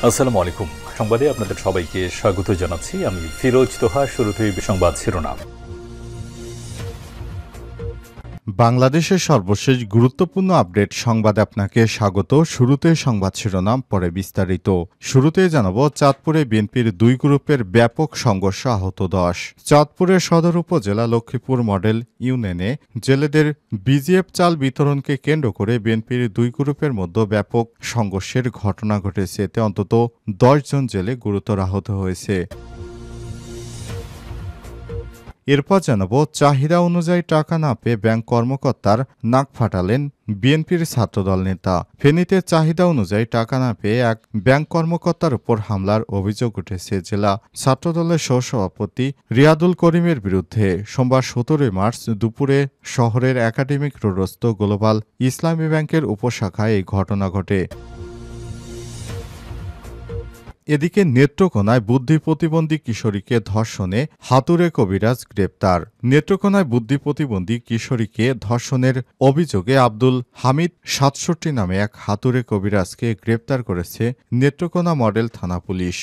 আসসালামু আলাইকুম। সংবাদে আপনাদের সবাইকে স্বাগত জানাচ্ছি। আমি ফিরোজ তোহা। শুরুতেই সংবাদ শিরোনাম। বাংলাদেশের সর্বশেষ গুরুত্বপূর্ণ আপডেট সংবাদে আপনাকে স্বাগত। শুরুতে সংবাদ শিরোনাম, পরে বিস্তারিত। শুরুতে জানাবো, চাঁদপুরে বিএনপির দুই গ্রুপের ব্যাপক সংঘর্ষ, আহত 10। চাঁদপুরের সদর উপজেলা লক্ষ্মীপুর মডেল ইউনিয়নে জেলেদের বিজিএফ চাল বিতরণকে কেন্দ্র করে বিএনপির দুই গ্রুপের মধ্যে ব্যাপক সংঘর্ষের ঘটনা ঘটেছে। এতে অন্তত 10 জন জেলে গুরুতর আহত হয়েছে। এরপর জানাবো, চাহিদা অনুযায়ী টাকা না পেয়ে ব্যাংক কর্মকর্তার নাক ফাটালেন বিএনপির ছাত্রদল নেতা। ফেনীতে চাহিদা অনুযায়ী টাকা না পেয়ে এক ব্যাংক কর্মকর্তার উপর হামলার অভিযোগ উঠেছে জেলা ছাত্রদলের সহসভাপতি রিয়াদুল করিমের বিরুদ্ধে। সোমবার 17 মার্চ দুপুরে শহরের একাডেমিক রোডস্থ গ্লোবাল ইসলামী ব্যাংকের উপশাখায় এই ঘটনা ঘটে। এদিকে নেত্রকোনায় বুদ্ধি প্রতিবন্ধী কিশোরীকে ধর্ষণে হাতুড়ে কবিরাজ গ্রেপ্তার। নেত্রকোনায় বুদ্ধি প্রতিবন্ধী কিশোরীকে ধর্ষণের অভিযোগে আব্দুল হামিদ ৬৭ নামে এক হাতুড়ে কবিরাজকে গ্রেপ্তার করেছে নেত্রকোনা মডেল থানা পুলিশ।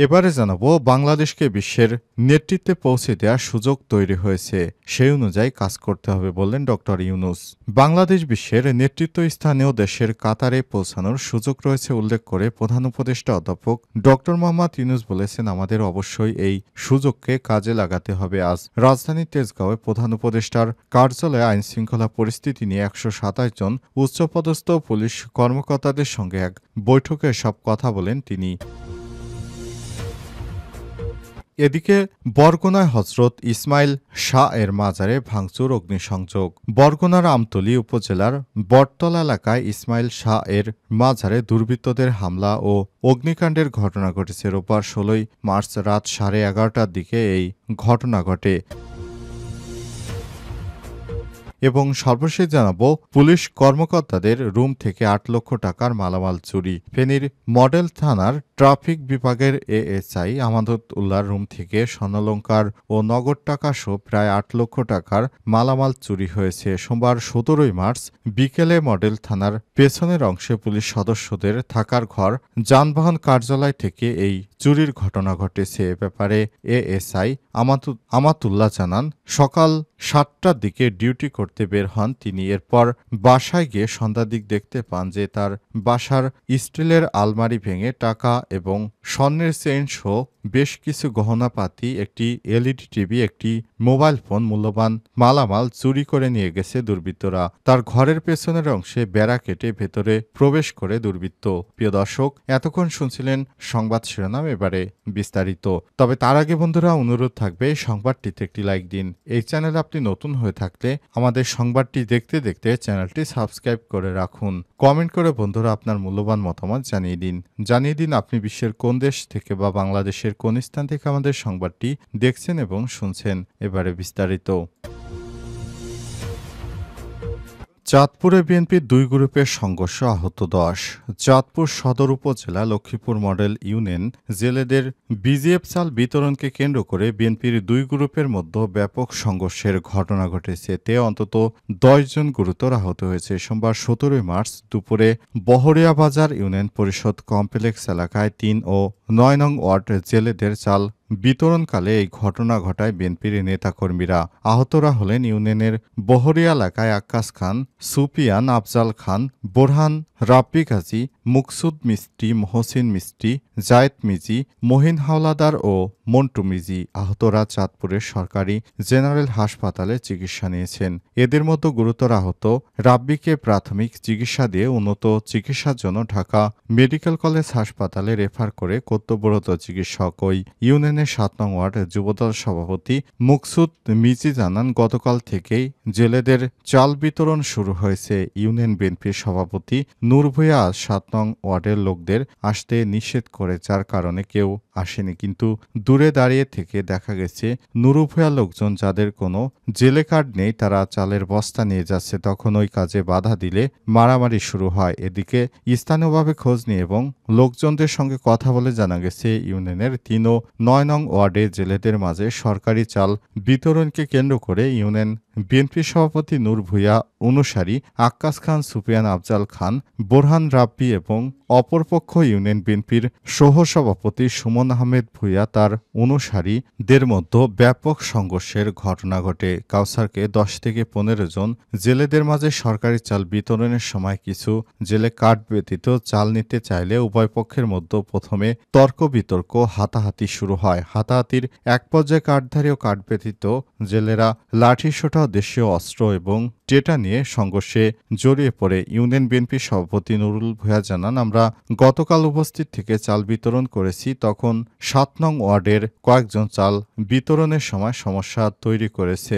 এবারে জানাবো, বাংলাদেশকে বিশ্বের নেতৃত্বে পৌঁছে দেওয়ার সুযোগ তৈরি হয়েছে, সেই অনুযায়ী কাজ করতে হবে বললেন ড ইউনূস। বাংলাদেশ বিশ্বের নেতৃত্ব স্থানীয় দেশের কাতারে পৌঁছানোর সুযোগ রয়েছে উল্লেখ করে প্রধান উপদেষ্টা অধ্যাপক ড মোহাম্মদ ইউনূস বলেছেন, আমাদের অবশ্যই এই সুযোগকে কাজে লাগাতে হবে। আজ রাজধানীর তেজগাঁওয়ে প্রধান উপদেষ্টার কার্যালয়ে আইনশৃঙ্খলা পরিস্থিতি নিয়ে ১২৭ জন উচ্চপদস্থ পুলিশ কর্মকর্তাদের সঙ্গে এক বৈঠকে সব কথা বলেন তিনি। এদিকে বরগুনায় হজরত ইসমাইল শাহ এর মাজারে ভাঙচুর, অগ্নিসংযোগ। বরগুনার আমতলী উপজেলার বটতলা এলাকায় ইসমাইল শাহ এর মাজারে দুর্বৃত্তদের হামলা ও অগ্নিকাণ্ডের ঘটনা ঘটেছে। রোববার ১৬ মার্চ রাত 11:30টার দিকে এই ঘটনা ঘটে। এবং সর্বশেষ জানাবো, পুলিশ কর্মকর্তাদের রুম থেকে ৮ লক্ষ টাকার মালামাল চুরি। ফেনীর মডেল থানার ট্রাফিক বিভাগের এএসআই আমানত উল্লাহর রুম থেকে স্বর্ণালংকার ও নগদ টাকা সহ প্রায় ৮ লক্ষ টাকার মালামাল চুরি হয়েছে। সোমবার ১৭ মার্চ বিকেলে মডেল থানার পেছনের অংশে পুলিশ সদস্যদের থাকার ঘর, যানবাহন কার্যালয় থেকে এই চুরির ঘটনা ঘটেছে। এ ব্যাপারে এএসআই আমাতুল্লাহ জানান, সকাল ৭টার দিকে ডিউটি করতে বের হন তিনি। এরপর বাসায় গিয়ে সন্ধ্যার দিক দেখতে পান যে তার বাসার স্টিলের আলমারি ভেঙে টাকা এবং স্বর্ণের চেইন সহ বেশ কিছু গহনাপাতি, একটি এলইডি টিভি, একটি মোবাইল ফোন, মূল্যবান মালামাল চুরি করে নিয়ে গেছে দুর্বৃত্তরা। তার ঘরের পেছনের অংশে বেড়া কেটে ভেতরে প্রবেশ করে দুর্বৃত্ত। প্রিয় দর্শক, এতক্ষণ শুনছিলেন সংবাদ শিরোনাম, এবারে বিস্তারিত। তবে তার আগে বন্ধুরা, অনুরোধ থাকবে সংবাদটিতে একটি লাইক দিন। এই চ্যানেলে আপনি নতুন হয়ে থাকলে আমাদের সংবাদটি দেখতে দেখতে চ্যানেলটি সাবস্ক্রাইব করে রাখুন। কমেন্ট করে বন্ধুরা আপনার মূল্যবান মতামত জানিয়ে দিন আপনি বিশ্বের কোন দেশ থেকে বা বাংলাদেশের কোন স্থান থেকে আমাদের সংবাদটি দেখছেন এবং শুনছেন। এবারে বিস্তারিত। চাঁদপুরে বিএনপির দুই গ্রুপের সংঘর্ষ, আহত 10। চাঁদপুর সদর উপজেলা লক্ষ্মীপুর মডেল ইউনিয়ন জেলেদের বিজিএফ চাল বিতরণকে কেন্দ্র করে বিএনপির দুই গ্রুপের মধ্যে ব্যাপক সংঘর্ষের ঘটনা ঘটেছে। এতে অন্তত 10 জন গুরুতর আহত হয়েছে। সোমবার 17 মার্চ দুপুরে বহরিয়া বাজার ইউনিয়ন পরিষদ কমপ্লেক্স এলাকায় ৩ ও ৯ নং ওয়ার্ড জেলেদের চাল বিতরণকালে এই ঘটনা ঘটায় বিএনপির নেতাকর্মীরা। আহতরা হলেন ইউনিয়নের বহরিয়া এলাকায় আক্কাস খান, সুপিয়ান, আফজাল খান, বোরহান, রাব্বি গাজী, মুকসুদ মিস্ত্রি, মহসিন মিস্ত্রি, জায়েদ মিজি, মহিন হাওলাদার ও মন্টু মিজি। আহতরা চাঁদপুরের সরকারি জেনারেল হাসপাতালে চিকিৎসা নিয়েছেন। এদের মধ্যে গুরুতর আহত রাব্বিকে প্রাথমিক চিকিৎসা দিয়ে উন্নত চিকিৎসার জন্য ঢাকা মেডিকেল কলেজ হাসপাতালে রেফার করে কর্তব্যরত চিকিৎসক ওই ইউনিয়নের ৭ নং ওয়ার্ড যুবদল সভাপতি মুকসুদ মিজি জানান, গতকাল থেকেই জেলেদের চাল বিতরণ শুরু হয়েছে। ইউনিয়ন বিএনপির সভাপতি নূর ভূঁইয়া ৭ নং ওয়ার্ডের লোকদের আসতে নিষেধ করে, যার কারণে কেউ আসেনি, কিন্তু দূরে দাঁড়িয়ে থেকে দেখা গেছে নুরুভূয়া লোকজন যাদের কোনো জেলে কার্ড নেই তারা চালের বস্তা নিয়ে যাচ্ছে। তখন ওই কাজে বাধা দিলে মারামারি শুরু হয়। এদিকে স্থানীয়ভাবে খোঁজ নিয়ে এবং লোকজনদের সঙ্গে কথা বলে জানা গেছে ইউনিয়নের ৩ ও ৯ নং ওয়ার্ডে জেলেদের মাঝে সরকারি চাল বিতরণকে কেন্দ্র করে ইউনিয়ন বিএনপি সভাপতি নূর ভূঁইয়া অনুসারী আক্কাস খান, সুফিয়ান আফজাল খান, বোরহান রাব্বি এবং অপরপক্ষ ইউনিয়ন বিএনপির সহসভাপতি সুমন আহমেদ ভূঁইয়া তার অনুসারীদের মধ্যে ব্যাপক সংঘর্ষের ঘটনা ঘটে। কাউসারকে ১০ থেকে ১৫ জন জেলেদের মাঝে সরকারি চাল বিতরণের সময় কিছু জেলে কার্ড ব্যতীত চাল নিতে চাইলে উভয় পক্ষের মধ্যে প্রথমে তর্ক বিতর্ক, হাতাহাতি শুরু হয়। হাতাহাতির এক পর্যায়ে কার্ডধারী ও কার্ড ব্যতীত জেলেরা লাঠিসোঁটা, দেশীয় অস্ত্র এবং টেটা নিয়ে সংঘর্ষে জড়িয়ে পড়ে। ইউনিয়ন বিএনপি সভাপতি নুরুল ভূঁইয়া জানান, আমরা গতকাল উপস্থিত থেকে চাল বিতরণ করেছি। তখন ৭ নং ওয়ার্ডের কয়েকজন চাল বিতরণের সময় সমস্যা তৈরি করেছে।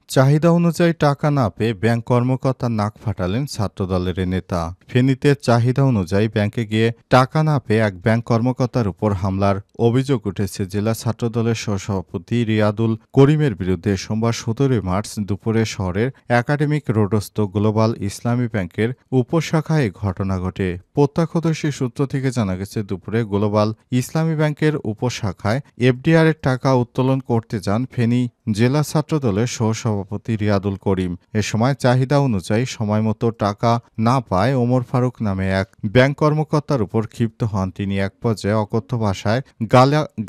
চাহিদা অনুযায়ী টাকা না পেয়ে ব্যাংক কর্মকর্তার নাক ফাটালেন ছাত্রদলের নেতা। ফেনীতে চাহিদা অনুযায়ী ব্যাংকে গিয়ে টাকা না পেয়ে এক ব্যাংক কর্মকর্তার উপর হামলার অভিযোগ উঠেছে। জেলা ছাত্রদলের সহসভাপতি রিয়াদুল করিমের বিরুদ্ধে সোমবার ১৭ মার্চ দুপুরে শহরের একাডেমিক রোডস্থ গ্লোবাল ইসলামী ব্যাংকের উপশাখায় এই ঘটনা ঘটে। প্রত্যক্ষদর্শী সূত্র থেকে জানা গেছে, দুপুরে গ্লোবাল ইসলামী ব্যাংকের উপশাখায় এফডিআর এর টাকা উত্তোলন করতে যান ফেনী জেলা ছাত্রদলের সহসভাপতি রিয়াদুল করিম। এ সময় চাহিদা অনুযায়ী সময়মতো টাকা না পায় ওমর ফারুক নামে এক ব্যাংক কর্মকর্তার উপর ক্ষিপ্ত হন তিনি। এক পর্যায়ে অকথ্য ভাষায়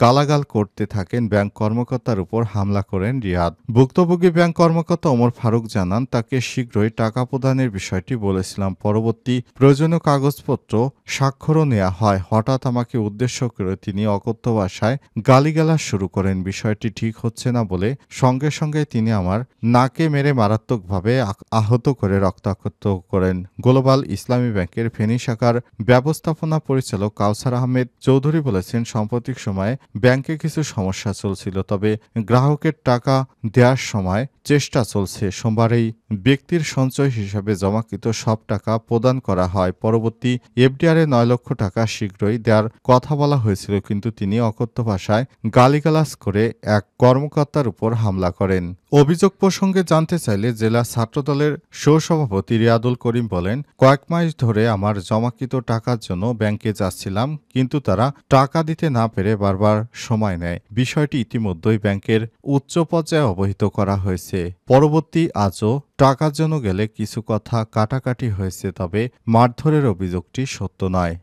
গালাগাল করতে থাকেন। ব্যাংক কর্মকর্তার উপর হামলা করেন রিয়াদ। ভুক্তভোগী ব্যাংক কর্মকর্তা ওমর ফারুক জানান, তাকে শীঘ্রই টাকা প্রদানের বিষয়টি বলেছিলাম। পরবর্তী প্রয়োজনীয় কাগজপত্র স্বাক্ষরও নেওয়া হয়। হঠাৎ আমাকে উদ্দেশ্য করে তিনি অকথ্য ভাষায় গালিগালাজ শুরু করেন। বিষয়টি ঠিক হচ্ছে না বলে সঙ্গে সঙ্গে তিনি আমার নাকে মেরে মারাত্মকভাবে আহত করে রক্তাক্ত করেন। গ্লোবাল ইসলামী ব্যাংকের ফেনী শাখার ব্যবস্থাপনা পরিচালক কাউসার আহমেদ চৌধুরী বলেছেন, সাম্প্রতিক সময়ে ব্যাংকে কিছু সমস্যা চলছিল, তবে গ্রাহকের টাকা দেওয়ার সময় চেষ্টা চলছে। সোমবার এই ব্যক্তির সঞ্চয় হিসাবে জমাকৃত সব টাকা প্রদান করা হয়। পরবর্তী এফডিআরে ৯ লক্ষ টাকা শীঘ্রই দেওয়ার কথা বলা হয়েছিল, কিন্তু তিনি অকথ্য ভাষায় গালিগালাজ করে এক কর্মকর্তার উপর হামলা করেন। অভিযোগ প্রসঙ্গে জানতে চাইলে জেলা ছাত্রদলের সহসভাপতি রিয়াদুল করিম বলেন, কয়েক মাস ধরে আমার জমাকৃত টাকার জন্য ব্যাংকে যাচ্ছিলাম, কিন্তু তারা টাকা দিতে না পেরে বারবার সময় নেয়। বিষয়টি ইতিমধ্যেই ব্যাংকের উচ্চ পর্যায়ে অবহিত করা হয়েছে। পরবর্তী আজও টাকার জন্য গেলে কিছু কথা কাটাকাটি হয়েছে, তবে মারধরের অভিযোগটি সত্য নয়।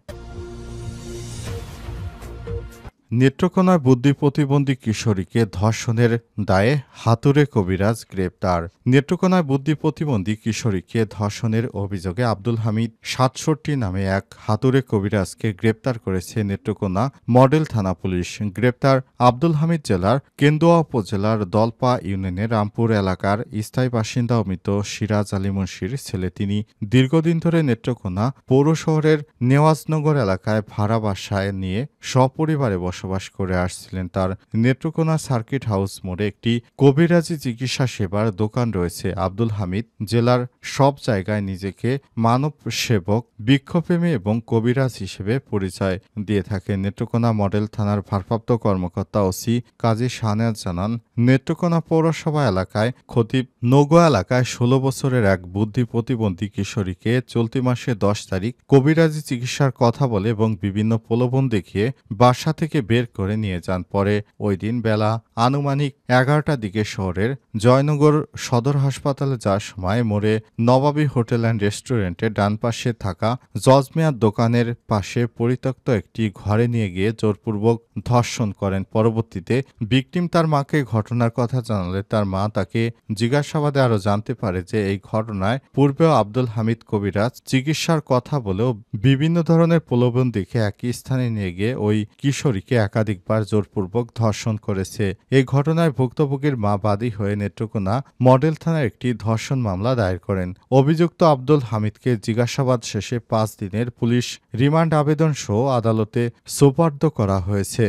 নেত্রকোনায় বুদ্ধি প্রতিবন্ধী কিশোরীকে ধর্ষণের দায়ে হাতুড়ে কবিরাজ গ্রেপ্তার। নেত্রকোনায় বুদ্ধি প্রতিবন্ধী কিশোরীকে ধর্ষণের অভিযোগে আব্দুল হামিদ ৬৭ নামে এক হাতুড়ে কবিরাজকে গ্রেপ্তার করেছে নেত্রকোনা মডেল থানা পুলিশ। গ্রেপ্তার আব্দুল হামিদ জেলার কেন্দুয়া উপজেলার দলপা ইউনিয়নের রামপুর এলাকার স্থায়ী বাসিন্দা অমিত সিরাজ আলী মুন্সির ছেলে। তিনি দীর্ঘদিন ধরে নেত্রকোনা পৌর শহরের নেওয়াজনগর এলাকায় ভাড়া বাসায় নিয়ে সপরিবারে বসবাস করে আসছিলেন। তার নেত্রকোনা সার্কিট হাউস মোড়ে একটি কবিরাজি চিকিৎসা সেবার দোকান রয়েছে। আব্দুল হামিদ জেলার সব জায়গায় নিজেকে মানব সেবক, বৃক্ষপ্রেমী এবং কবিরাজ হিসেবে পরিচয় দিয়ে থাকেন। নেত্রকোনা মডেল থানার ভারপ্রাপ্ত কর্মকর্তা ওসি কাজী শাহনেওয়াজ জানান, নেত্রকোনা পৌরসভা এলাকায় খতিব নগর এলাকায় ১৬ বছরের এক বুদ্ধি প্রতিবন্ধী কিশোরীকে চলতি মাসে ১০ তারিখ কবিরাজি চিকিৎসার কথা বলে এবং বিভিন্ন প্রলোভন দেখিয়ে বাসা থেকে বের করে নিয়ে যান। পরে ওই দিন বেলা আনুমানিক ১১টার দিকে শহরের জয়নগর সদর হাসপাতালে যাওয়ার সময় মোড়ে নবাবী হোটেল অ্যান্ড রেস্টুরেন্টের ডান পাশে থাকা জজমিয়ার দোকানের পাশে পরিত্যক্ত একটি ঘরে নিয়ে গিয়ে জোরপূর্বক ধর্ষণ করেন। পরবর্তীতে ভিকটিম তার মাকে ঘটনার কথা জানালে তার মা তাকে জিজ্ঞাসাবাদে আরও জানতে পারে যে এই ঘটনায় পূর্বেও আব্দুল হামিদ কবিরাজ চিকিৎসার কথা বলেও বিভিন্ন ধরনের প্রলোভন দেখে একই স্থানে নিয়ে গিয়ে ওই কিশোরীকে একাধিকবার জোরপূর্বক ধর্ষণ করেছে। এই ঘটনায় ভুক্তভোগীর মা বাদী হয়ে নেত্রকোনা মডেল থানায় একটি ধর্ষণ মামলা দায়ের করেন। অভিযুক্ত আব্দুল হামিদকে জিজ্ঞাসাবাদ শেষে ৫ দিনের পুলিশ রিমান্ড আবেদন সহ আদালতে সোপর্দ করা হয়েছে।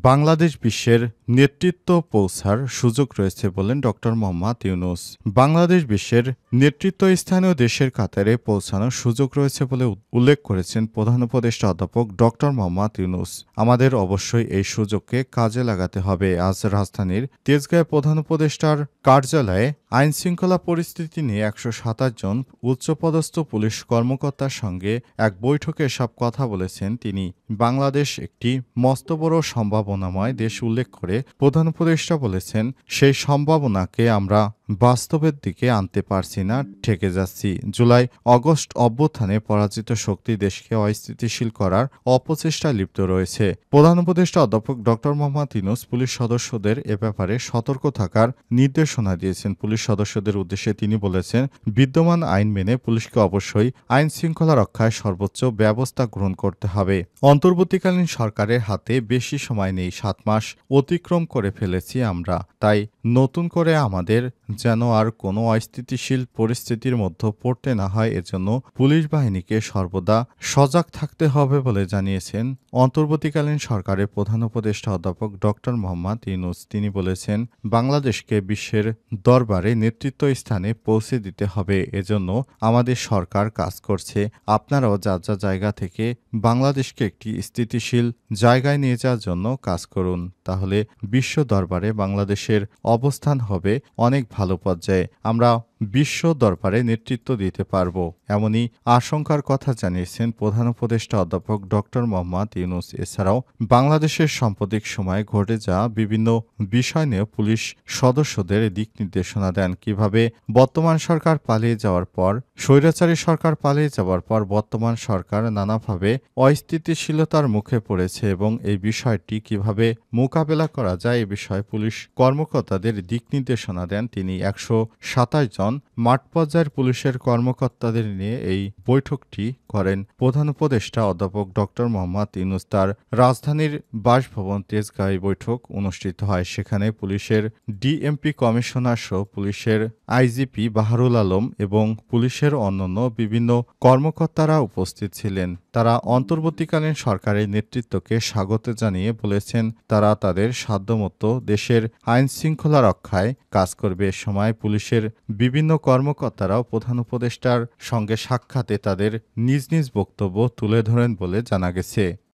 বাংলাদেশ বিশ্বের নেতৃত্ব পৌঁছার সুযোগ রয়েছে বলেন ড. মোহাম্মদ ইউনূস। বাংলাদেশ বিশ্বের নেতৃত্বস্থানীয় দেশের কাতারে পৌঁছানোর সুযোগ রয়েছে বলে উল্লেখ করেছেন প্রধান উপদেষ্টা অধ্যাপক ড. মোহাম্মদ ইউনূস। আমাদের অবশ্যই এই সুযোগকে কাজে লাগাতে হবে। আজ রাজধানীর তেজগাঁয়ে প্রধান উপদেষ্টার কার্যালয়ে আইনশৃঙ্খলা পরিস্থিতি নিয়ে ১২৭ জন উচ্চপদস্থ পুলিশ কর্মকর্তার সঙ্গে এক বৈঠকে এসব কথা বলেছেন তিনি। বাংলাদেশ একটি মস্ত বড় সম্ভাবনাময় দেশ উল্লেখ করে প্রধান উপদেষ্টা বলেছেন, সেই সম্ভাবনাকে আমরা বাস্তবের দিকে আনতে পারছি না, ঠেকে যাচ্ছি। জুলাই আগস্ট অভ্যুত্থানে পরাজিত শক্তি দেশকে অস্থিতিশীল করার অপচেষ্টায় লিপ্ত রয়েছে। প্রধান উপদেষ্টা অধ্যাপক ড. মোহাম্মদ ইউনূস পুলিশ সদস্যদের এ ব্যাপারে সতর্ক থাকার নির্দেশনা দিয়েছেন। পুলিশ সদস্যদের উদ্দেশ্যে তিনি বলেছেন, বিদ্যমান আইন মেনে পুলিশকে অবশ্যই আইন শৃঙ্খলা রক্ষায় সর্বোচ্চ ব্যবস্থা গ্রহণ করতে হবে। অন্তর্বর্তীকালীন সরকারের হাতে বেশি সময় নেই, ৭ মাস অতিক্রম করে ফেলেছি আমরা। তাই নতুন করে আমাদের যেন আর কোনো অস্থিতিশীল পরিস্থিতির মধ্যে পড়তে না হয়, এজন্য পুলিশ বাহিনীকে সর্বদা সজাগ থাকতে হবে বলে জানিয়েছেন অন্তর্বর্তীকালীন সরকারের প্রধান উপদেষ্টা অধ্যাপক ড. মোহাম্মদ ইউনূস। তিনি বলেছেন, বাংলাদেশকে বিশ্বের দরবারে নেতৃত্ব স্থানে পৌঁছে দিতে হবে, এজন্য আমাদের সরকার কাজ করছে। আপনারাও যার যা জায়গা থেকে বাংলাদেশকে একটি স্থিতিশীল জায়গায় নিয়ে যাওয়ার জন্য কাজ করুন। তাহলে বিশ্ব দরবারে বাংলাদেশের অবস্থান হবে অনেক ভালো পর্যায়ে। আমরা বিশ্ব দরবারে নেতৃত্ব দিতে পারব, এমনই আশঙ্কার কথা জানিয়েছেন প্রধান উপদেষ্টা অধ্যাপক ড. মোহাম্মদ ইউনূস। এছাড়াও বাংলাদেশের সাম্প্রতিক সময়ে ঘটে যাওয়া বিভিন্ন বিষয় নিয়ে পুলিশ সদস্যদের দিক নির্দেশনা দেন। কিভাবে বর্তমান সরকার পালিয়ে যাওয়ার পর, স্বৈরাচারী সরকার পালিয়ে যাওয়ার পর বর্তমান সরকার নানাভাবে অস্থিতিশীলতার মুখে পড়েছে এবং এই বিষয়টি কিভাবে মোকাবেলা করা যায় এ বিষয়ে পুলিশ কর্মকর্তাদের দিক নির্দেশনা দেন তিনি। ১২৭ জন মাঠ পর্যায়ের পুলিশের কর্মকর্তাদের নিয়ে এই বৈঠকটি করেন প্রধান উপদেষ্টা অধ্যাপক ড. মোহাম্মদ ইউনূস। তার রাজধানীর বাসভবন তেজগাঁয়ে বৈঠক অনুষ্ঠিত হয়। সেখানে পুলিশের ডিএমপি কমিশনার সহ পুলিশের আইজিপি বাহারুল আলম এবং পুলিশের অন্যান্য বিভিন্ন কর্মকর্তারা উপস্থিত ছিলেন। তারা অন্তর্বর্তীকালীন সরকারের নেতৃত্বকে স্বাগত জানিয়ে বলেছেন, তারা তাদের সাধ্যমতো দেশের আইন শৃঙ্খলা রক্ষায় কাজ করবে। এ সময় পুলিশের বিভিন্ন কর্মকর্তারাও প্রধান উপদেষ্টার সঙ্গে সাক্ষাতে তাদের নিজ নিজ বক্তব্য তুলে ধরেন বলে জানা গেছে।